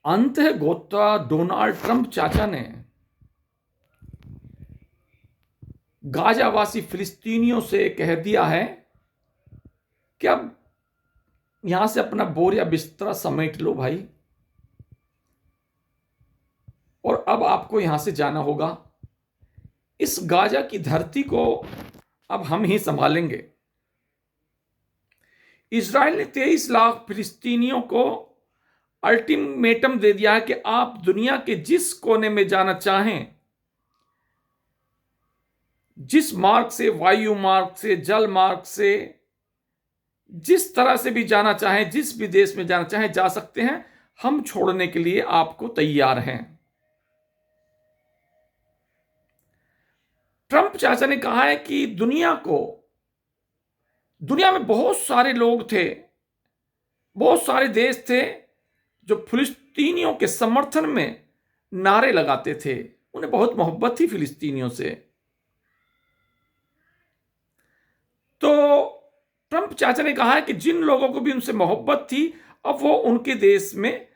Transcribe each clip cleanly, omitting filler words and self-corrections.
अंतःगोता Donald Trump चाचा ने गाजावासी फिलिस्तीनियों से कह दिया है कि अब यहां से अपना बोरिया बिस्तरा समेट लो भाई, और अब आपको यहां से जाना होगा। इस गाजा की धरती को अब हम ही संभालेंगे। इजराइल ने 23 लाख फिलिस्तीनियों को अल्टीमेटम दे दिया है कि आप दुनिया के जिस कोने में जाना चाहें, जिस मार्ग से, वायु मार्ग से, जल मार्ग से, जिस तरह से भी जाना चाहें, जिस भी देश में जाना चाहें जा सकते हैं। हम छोड़ने के लिए आपको तैयार हैं। ट्रंप चाचा ने कहा है कि दुनिया में बहुत सारे लोग थे, बहुत सारे देश थे जो फिलिस्तीनियों के समर्थन में नारे लगाते थे। उन्हें बहुत मोहब्बत थी फिलिस्तीनियों से। तो ट्रंप चाचा ने कहा है कि जिन लोगों को भी उनसे मोहब्बत थी, अब वो उनके देश में,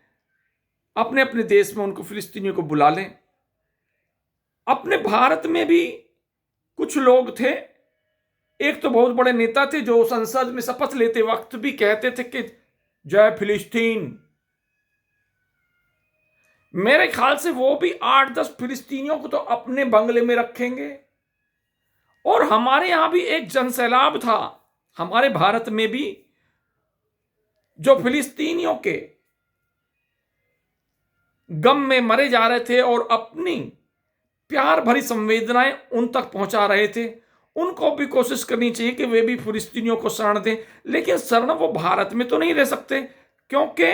अपने अपने देश में उनको फिलिस्तीनियों को बुला लें। अपने भारत में भी कुछ लोग थे, एक तो बहुत बड़े नेता थे जो संसद में शपथ लेते वक्त भी कहते थे कि जय फिलिस्तीन। मेरे ख्याल से वो भी 8-10 फिलिस्तीनियों को तो अपने बंगले में रखेंगे। और हमारे यहां भी एक जनसैलाब था, हमारे भारत में भी, जो फिलिस्तीनियों के गम में मरे जा रहे थे और अपनी प्यार भरी संवेदनाएं उन तक पहुंचा रहे थे। उनको भी कोशिश करनी चाहिए कि वे भी फिलिस्तीनियों को शरण दें। लेकिन शरण वो भारत में तो नहीं रह सकते, क्योंकि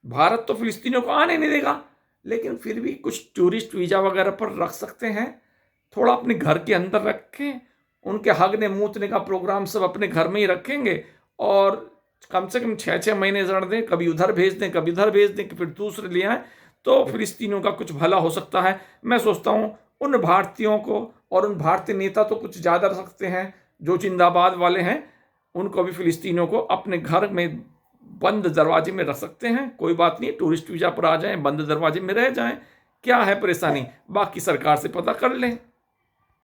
भारत तो फिलिस्तीनियों को आने नहीं देगा। लेकिन फिर भी कुछ टूरिस्ट वीजा वगैरह पर रख सकते हैं, थोड़ा अपने घर के अंदर रखें। उनके हगने मूतने का प्रोग्राम सब अपने घर में ही रखेंगे, और कम से कम 6-6 महीने ऋण दें, कभी उधर भेज दें, कभी उधर भेज दें, कि फिर दूसरे ले आए, तो फिलिस्तीनियों का कुछ भला हो सकता है। मैं सोचता हूं उन भारतीयों को, और उन भारतीय नेता तो कुछ ज़्यादा रख सकते हैं जो जिंदाबाद वाले हैं, उनको भी फिलिस्तीनियों को अपने घर में बंद दरवाजे में रख सकते हैं। कोई बात नहीं, टूरिस्ट वीजा पर आ जाएं, बंद दरवाजे में रह जाएं, क्या है परेशानी, बाकी सरकार से पता कर लें।